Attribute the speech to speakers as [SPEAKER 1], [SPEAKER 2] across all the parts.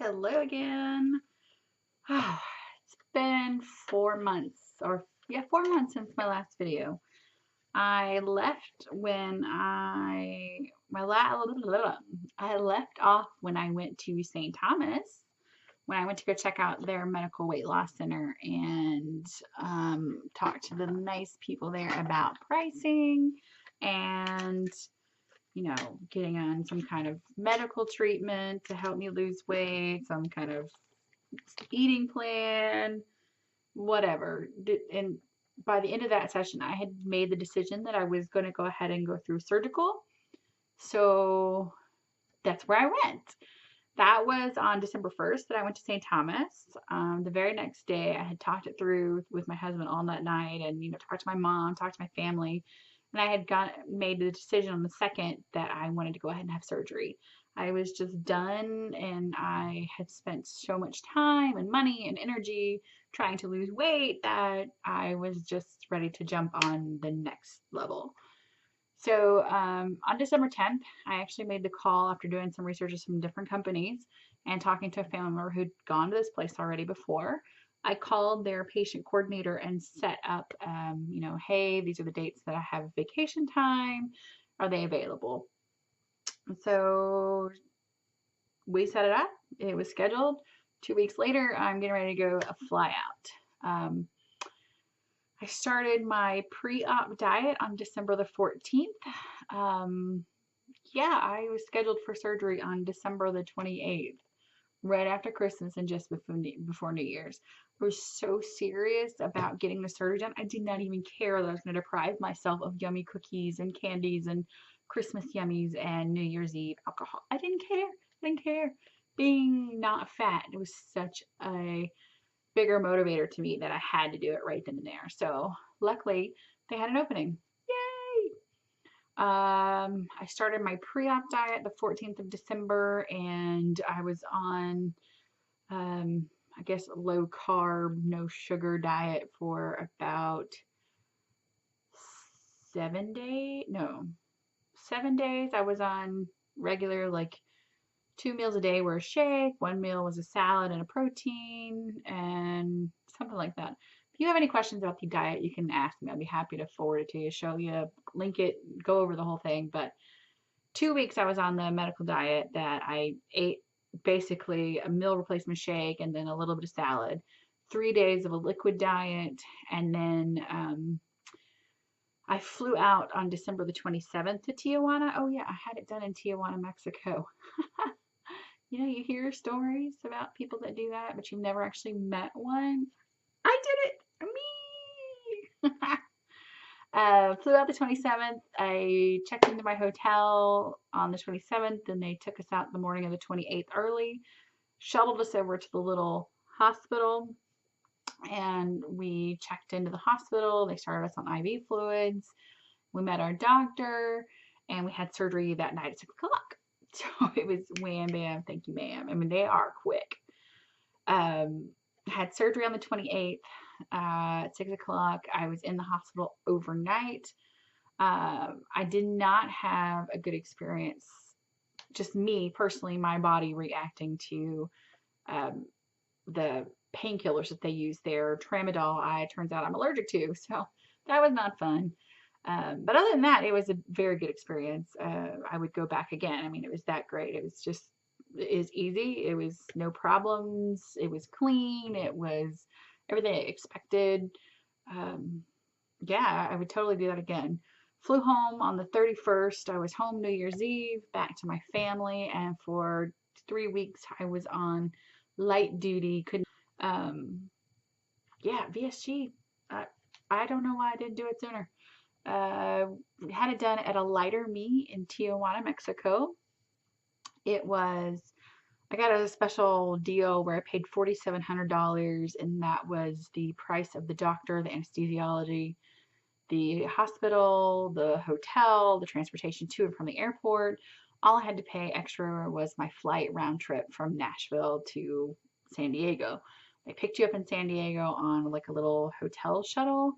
[SPEAKER 1] Hello again. It's been 4 months, or yeah, 4 months since my last video. I left when I left off when I went to St. Thomas, when I went to go check out their medical weight loss center and talk to the nice people there about pricing and getting on some kind of medical treatment to help me lose weight, some kind of eating plan, whatever. And by the end of that session, I had made the decision that I was going to go ahead and go through surgical. So that's where I went. That was on December 1st that I went to St. Thomas. The very next day, I had talked it through with my husband all that night and, talked to my mom, talked to my family. And I had made the decision on the 2nd that I wanted to go ahead and have surgery. I was just done and I had spent so much time and money and energy trying to lose weight that I was just ready to jump on the next level. So on December 10th, I actually made the call after doing some research of some different companies and talking to a family member who'd gone to this place already before. I called their patient coordinator and set up, hey, these are the dates that I have vacation time. Are they available? So we set it up. It was scheduled. 2 weeks later, I'm getting ready to go fly out. I started my pre-op diet on December the 14th. Yeah, I was scheduled for surgery on December the 28th, right after Christmas and just before New Year's. I was so serious about getting the surgery done. I did not even care that I was going to deprive myself of yummy cookies and candies and Christmas yummies and New Year's Eve alcohol. I didn't care. I didn't care. Being not fat, it was such a bigger motivator to me that I had to do it right then and there. So luckily, they had an opening. Yay! I started my pre-op diet the 14th of December, and I was on, I guess, a low carb, no sugar diet for about 7 days. No, 7 days. I was on regular, like 2 meals a day were a shake, one meal was a salad and a protein, and something like that. If you have any questions about the diet, you can ask me. I'll be happy to forward it to you, show you, link it, go over the whole thing. But 2 weeks I was on the medical diet that I ate basically a meal replacement shake and then a little bit of salad. 3 days of a liquid diet, and then I flew out on December the 27th to Tijuana. Oh yeah, I had it done in Tijuana, Mexico. You hear stories about people that do that, but you've never actually met one. I did it! Me! Flew out the 27th. I checked into my hotel on the 27th, and they took us out the morning of the 28th early, shuttled us over to the little hospital, and we checked into the hospital. They started us on IV fluids. We met our doctor, and we had surgery that night at 6 o'clock. So it was wham bam, thank you ma'am. I mean, they are quick. Had surgery on the 28th at 6 o'clock. I was in the hospital overnight. I did not have a good experience. Just me personally, my body reacting to the painkillers that they use there. Tramadol, turns out I'm allergic to, so that was not fun. But other than that, it was a very good experience. I would go back again. I mean, it was that great. It was just, it was easy. It was no problems. It was clean. It was everything I expected. Yeah, I would totally do that again. Flew home on the 31st. I was home New Year's Eve, back to my family, and for 3 weeks I was on light duty. Couldn't, yeah, VSG. I don't know why I didn't do it sooner. Had it done at a Lighter Me in Tijuana, Mexico. I got a special deal where I paid $4,700, and that was the price of the doctor, the anesthesiology, the hospital, the hotel, the transportation to and from the airport. All I had to pay extra was my flight round trip from Nashville to San Diego. They picked you up in San Diego on like a little hotel shuttle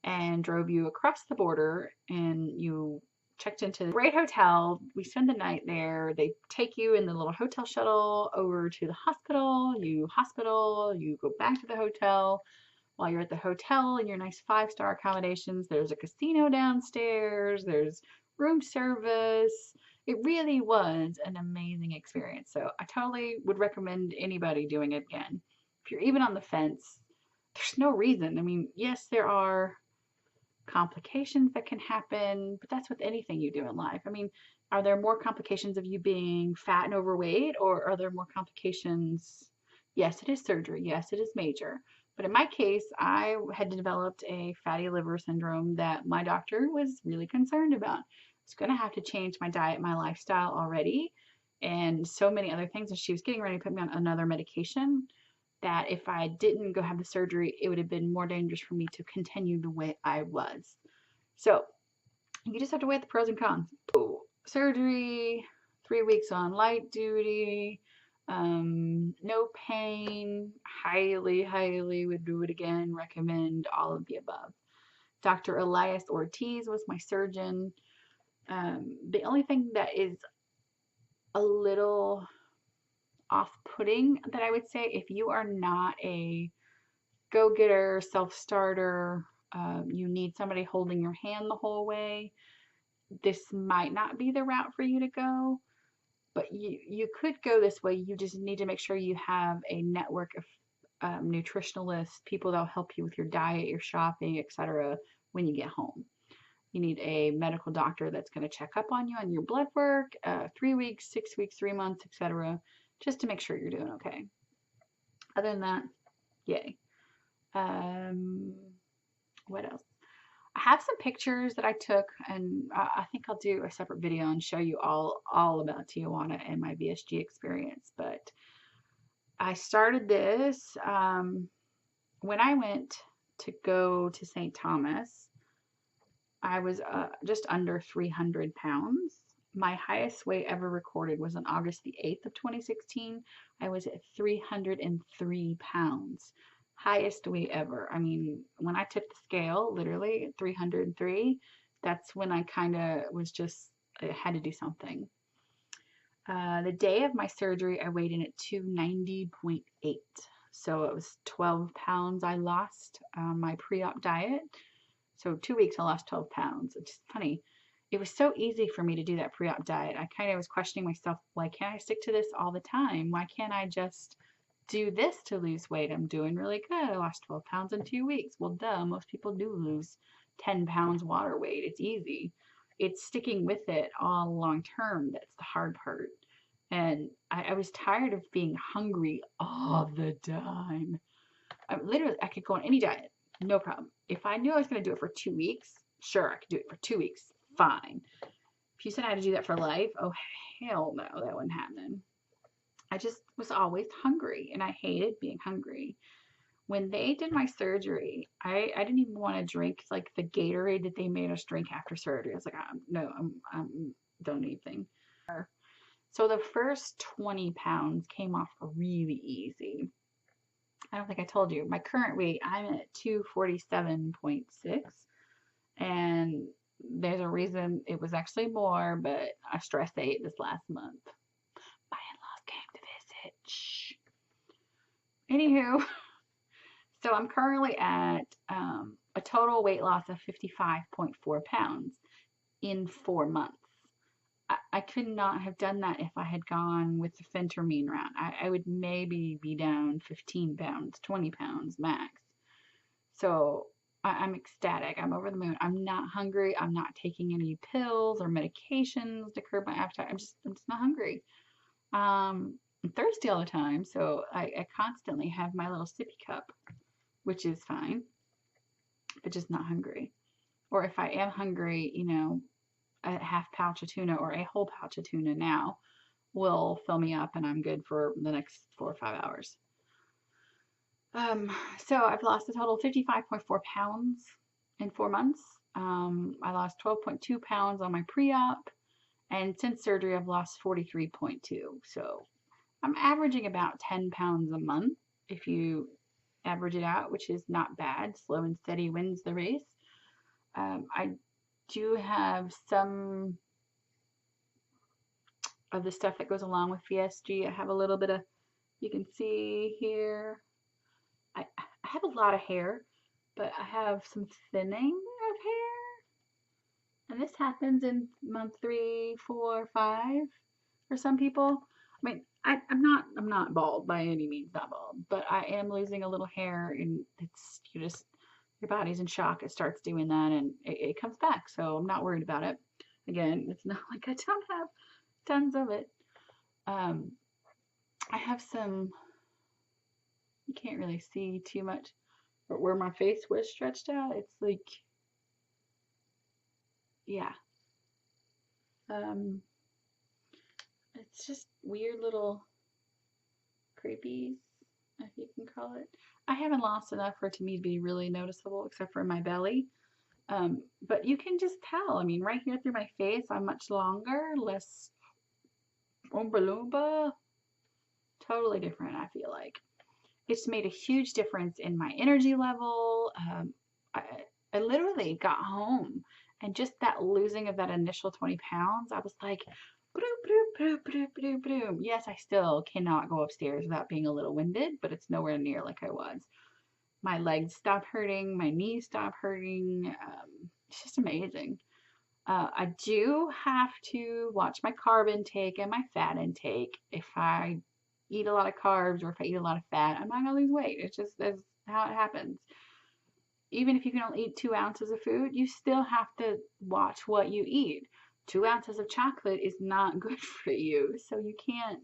[SPEAKER 1] and drove you across the border, and you checked into a great hotel. We spend the night there. They take you in the little hotel shuttle over to the hospital. You go back to the hotel. While you're at the hotel in your nice 5-star accommodations, there's a casino downstairs, there's room service. It really was an amazing experience. So I totally would recommend anybody doing it again. If you're even on the fence, there's no reason. I mean, yes, there are complications that can happen, but that's with anything you do in life. I mean, are there more complications of you being fat and overweight, or are there more complications? Yes, it is surgery. Yes, it is major. But in my case, I had developed a fatty liver syndrome that my doctor was really concerned about. I was going to have to change my diet, my lifestyle already, and so many other things. And she was getting ready to put me on another medication that if I didn't go have the surgery, it would have been more dangerous for me to continue the way I was. So you just have to weigh the pros and cons. Surgery, 3 weeks on light duty, no pain, highly would do it again, recommend all of the above. Dr. Elias Ortiz was my surgeon. The only thing that is a little off-putting that I would say, if you are not a go-getter, self-starter, you need somebody holding your hand the whole way, this might not be the route for you to go. But you could go this way. You just need to make sure you have a network of nutritionalists, people that'll help you with your diet, your shopping, etc. when you get home. You need a medical doctor that's going to check up on you on your blood work, 3 weeks, 6 weeks, 3 months, etc., just to make sure you're doing okay. Other than that, yay. What else? I have some pictures that I took, and I think I'll do a separate video and show you all about Tijuana and my VSG experience. But I started this when I went to go to St. Thomas. I was just under 300 pounds. My highest weight ever recorded was on August the 8th of 2016. I was at 303 pounds. Highest weight ever. I mean, when I took the scale, literally at 303, that's when I kind of was just, I had to do something. The day of my surgery, I weighed in at 290.8. So it was 12 pounds I lost on my pre-op diet. So 2 weeks I lost 12 pounds. It's just funny. It was so easy for me to do that pre-op diet. I kind of was questioning myself, why can't I stick to this all the time? Why can't I just do this to lose weight? I'm doing really good. I lost 12 pounds in 2 weeks. Well, duh, most people do lose 10 pounds water weight. It's easy. It's sticking with it all long term that's the hard part. And I was tired of being hungry all the time. I could go on any diet, no problem. If I knew I was going to do it for 2 weeks, sure, I could do it for 2 weeks, fine. If you said I had to do that for life, oh, hell no, that wouldn't happen. I just was always hungry, and I hated being hungry. When they did my surgery, I didn't even want to drink like the Gatorade that they made us drink after surgery. I was like, no, I'm don't need anything. So the first 20 pounds came off really easy. I don't think I told you. My current weight, I'm at 247.6. And there's a reason it was actually more, but I stress ate this last month. My in-laws came to visit. Shh. Anywho, so I'm currently at a total weight loss of 55.4 pounds in 4 months. I could not have done that if I had gone with the phentermine route. I would maybe be down 15 pounds, 20 pounds max. So I'm ecstatic. I'm over the moon. I'm not hungry. I'm not taking any pills or medications to curb my appetite. I'm just not hungry. I'm thirsty all the time, so I constantly have my little sippy cup, which is fine, but just not hungry. Or if I am hungry, you know, a half pouch of tuna or a whole pouch of tuna now will fill me up and I'm good for the next 4 or 5 hours. So I've lost a total of 55.4 pounds in 4 months. I lost 12.2 pounds on my pre-op, and since surgery I've lost 43.2. So I'm averaging about 10 pounds a month if you average it out, which is not bad. Slow and steady wins the race. I do have some of the stuff that goes along with VSG. I have a little bit of, you can see here, I have a lot of hair, but I have some thinning of hair. And this happens in month 3, 4, 5 for some people. I mean, I'm not bald by any means, not bald, but I am losing a little hair, and it's your body's in shock. It starts doing that, and it comes back. So I'm not worried about it. Again, it's not like I don't have tons of it. I have some. You can't really see too much, but where my face was stretched out, it's like, yeah. Um, it's just weird little creepies, if you can call it. I haven't lost enough for it to me to be really noticeable, except for my belly. But you can just tell. I mean, right here through my face, I'm much longer, less Oompa Loompa. Totally different, I feel like. It's made a huge difference in my energy level. I, I literally got home, and just that losing of that initial 20 pounds, I was like, yes, I still cannot go upstairs without being a little winded, but it's nowhere near like I was. My legs stopped hurting, my knees stopped hurting. It's just amazing. I do have to watch my carb intake and my fat intake. If I eat a lot of carbs or if I eat a lot of fat, I'm not gonna lose weight. It's just that's how it happens. Even if you can only eat 2 ounces of food, you still have to watch what you eat. 2 ounces of chocolate is not good for you, so you can't.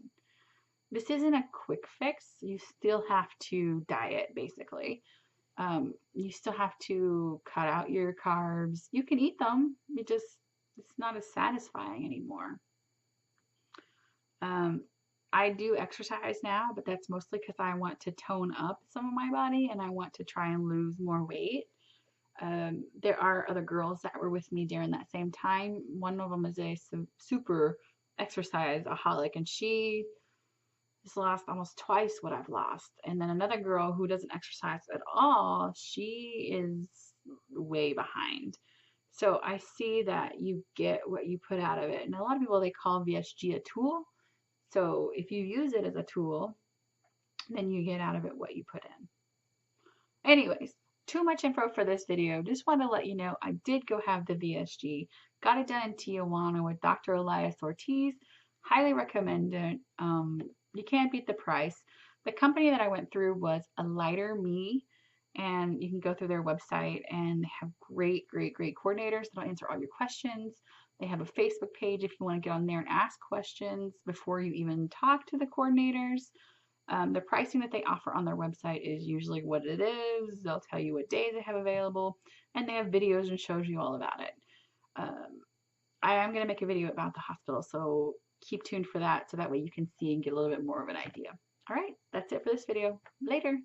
[SPEAKER 1] This isn't a quick fix. You still have to diet, basically. You still have to cut out your carbs. You can eat them. It's not as satisfying anymore. Um, I do exercise now, but that's mostly because I want to tone up some of my body and I want to try and lose more weight. There are other girls that were with me during that same time. One of them is a super exercise-aholic, and she has lost almost twice what I've lost. And then another girl who doesn't exercise at all, she is way behind. So I see that you get what you put out of it. And a lot of people, they call VSG a tool. So if you use it as a tool, then you get out of it what you put in. Anyways, too much info for this video. Just want to let you know I did go have the VSG. Got it done in Tijuana with Dr. Elias Ortiz. Highly recommend it. You can't beat the price. The company that I went through was Lighter Me, and you can go through their website, and they have great coordinators that'll answer all your questions. They have a Facebook page if you want to get on there and ask questions before you even talk to the coordinators. The pricing that they offer on their website is usually what it is. They'll tell you what days they have available, and they have videos and shows you all about it. I am going to make a video about the hospital, so keep tuned for that so that way you can see and get a little bit more of an idea. All right, that's it for this video. Later.